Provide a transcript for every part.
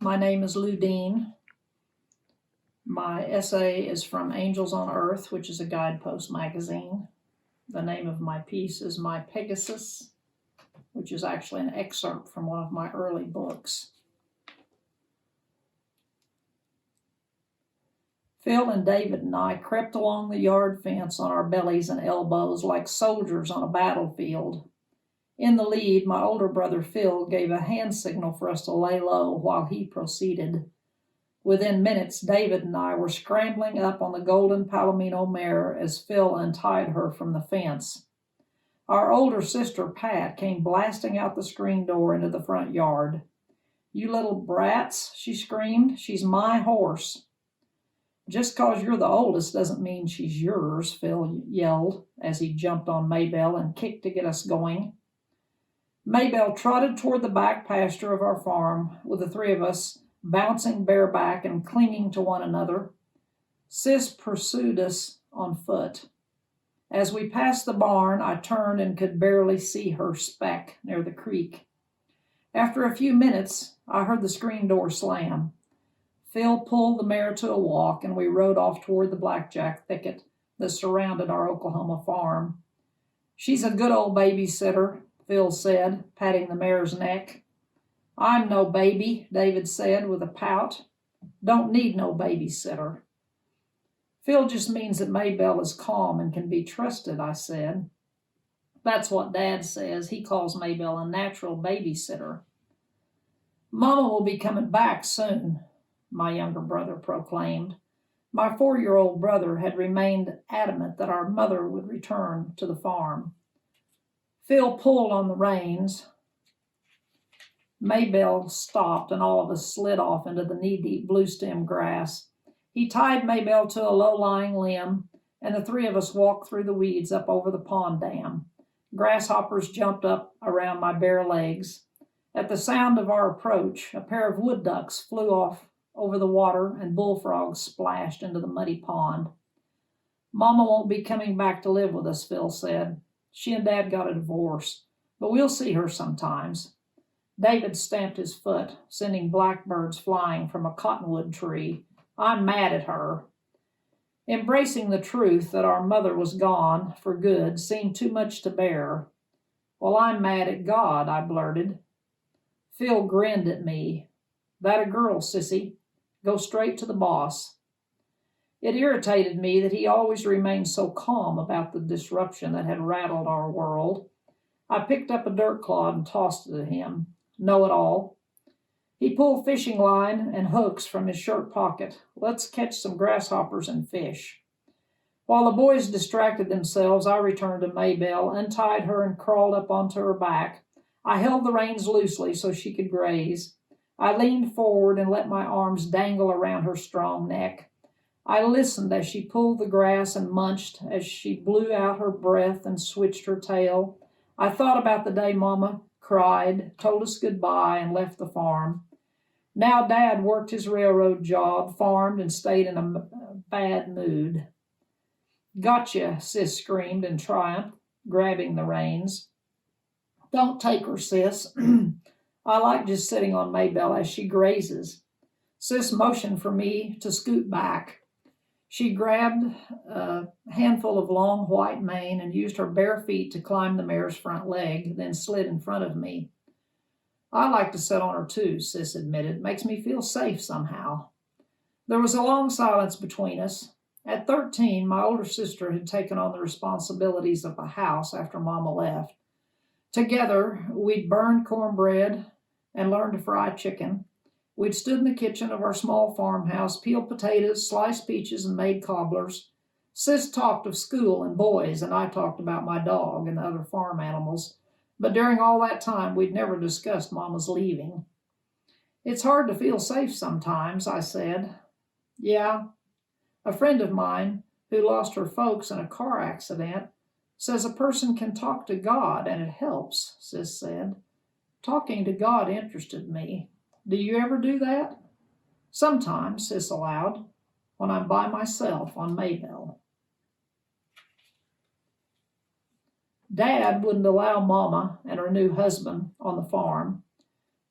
My name is LouDean. My essay is from Angels on Earth, which is a guidepost magazine. The name of my piece is My Pegasus, which is actually an excerpt from one of my early books. Phil and David and I crept along the yard fence on our bellies and elbows like soldiers on a battlefield. In the lead, my older brother Phil gave a hand signal for us to lay low while he proceeded. Within minutes, David and I were scrambling up on the golden Palomino mare as Phil untied her from the fence. Our older sister, Pat, came blasting out the screen door into the front yard. "You little brats," she screamed. "She's my horse." "Just 'cause you're the oldest doesn't mean she's yours," Phil yelled as he jumped on Maybelle and kicked to get us going. Maybelle trotted toward the back pasture of our farm, with the three of us bouncing bareback and clinging to one another. Sis pursued us on foot. As we passed the barn, I turned and could barely see her speck near the creek. After a few minutes, I heard the screen door slam. Phil pulled the mare to a walk, and we rode off toward the blackjack thicket that surrounded our Oklahoma farm. "She's a good old babysitter," Phil said, patting the mare's neck. "I'm no baby," David said with a pout. "Don't need no babysitter." "Phil just means that Maybelle is calm and can be trusted," I said. "That's what Dad says. He calls Maybelle a natural babysitter." "Mama will be coming back soon," my younger brother proclaimed. My 4-year-old brother had remained adamant that our mother would return to the farm. Phil pulled on the reins. Maybelle stopped, and all of us slid off into the knee-deep blue-stem grass. He tied Maybelle to a low-lying limb, and the three of us walked through the weeds up over the pond dam. Grasshoppers jumped up around my bare legs. At the sound of our approach, a pair of wood ducks flew off over the water, and bullfrogs splashed into the muddy pond. "Mama won't be coming back to live with us," Phil said. "She and Dad got a divorce, but we'll see her sometimes." David stamped his foot, sending blackbirds flying from a cottonwood tree. "I'm mad at her." Embracing the truth that our mother was gone for good seemed too much to bear. "Well, I'm mad at God," I blurted. Phil grinned at me. "That a girl, sissy. Go straight to the boss." It irritated me that he always remained so calm about the disruption that had rattled our world. I picked up a dirt clod and tossed it at him. Know-it-all. He pulled fishing line and hooks from his shirt pocket. "Let's catch some grasshoppers and fish." While the boys distracted themselves, I returned to Maybelle, untied her, and crawled up onto her back. I held the reins loosely so she could graze. I leaned forward and let my arms dangle around her strong neck. I listened as she pulled the grass and munched, as she blew out her breath and switched her tail. I thought about the day Mama cried, told us goodbye, and left the farm. Now Dad worked his railroad job, farmed, and stayed in a bad mood. "Gotcha," Sis screamed in triumph, grabbing the reins. "Don't take her, Sis. I like just sitting on Maybelle as she grazes." Sis motioned for me to scoot back. She grabbed a handful of long white mane and used her bare feet to climb the mare's front leg, then slid in front of me. "I like to sit on her too," Sis admitted. "Makes me feel safe somehow." There was a long silence between us. At 13, my older sister had taken on the responsibilities of the house after Mama left. Together, we'd burned cornbread and learned to fry chicken. We'd stood in the kitchen of our small farmhouse, peeled potatoes, sliced peaches, and made cobblers. Sis talked of school and boys, and I talked about my dog and the other farm animals. But during all that time, we'd never discussed Mama's leaving. "It's hard to feel safe sometimes," I said. "Yeah. A friend of mine, who lost her folks in a car accident, says a person can talk to God and it helps," Sis said. Talking to God interested me. "Do you ever do that?" "Sometimes," Sis allowed, "when I'm by myself on Maybelle." Dad wouldn't allow Mama and her new husband on the farm.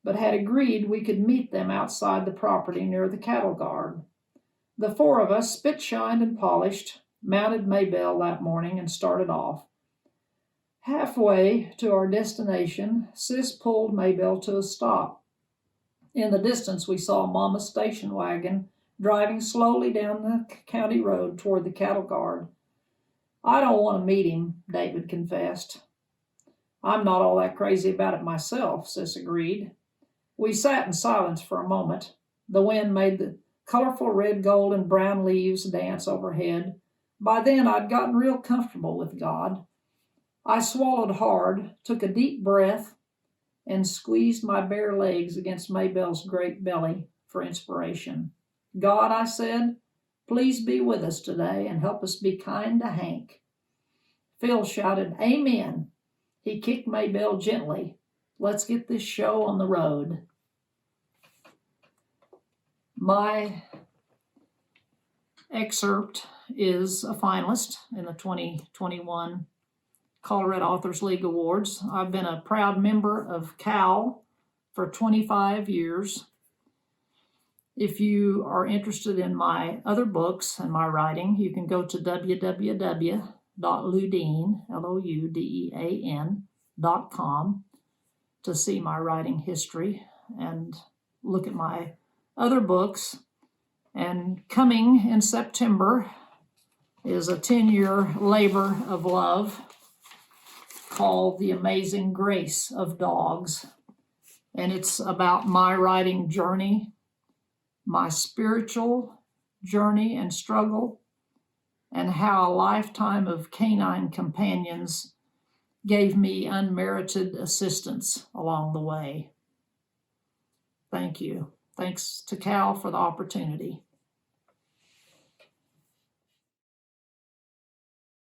but had agreed we could meet them outside the property near the cattle guard. The four of us, spit-shined and polished, mounted Maybelle that morning and started off. Halfway to our destination, Sis pulled Maybelle to a stop. In the distance, we saw Mama's station wagon driving slowly down the county road toward the cattle guard. I don't want to meet him, David confessed. I'm not all that crazy about it myself, Sis agreed. We sat in silence for a moment. The wind made the colorful red, gold, and brown leaves dance overhead. By then, I'd gotten real comfortable with God. I swallowed hard, took a deep breath, and squeezed my bare legs against Maybelle's great belly for inspiration. God, I said, please be with us today and help us be kind to Hank. Phil shouted, Amen. He kicked Maybelle gently. Let's get this show on the road. My excerpt is a finalist in the 2021 Colorado Authors League Awards. I've been a proud member of CAL for 25 years. If you are interested in my other books and my writing, you can go to www.LouDean.com to see my writing history and look at my other books. And coming in September is a 10-year labor of love called The Amazing Grace of Dogs. And it's about my writing journey, my spiritual journey and struggle, and how a lifetime of canine companions gave me unmerited assistance along the way. Thank you. Thanks to Cal for the opportunity.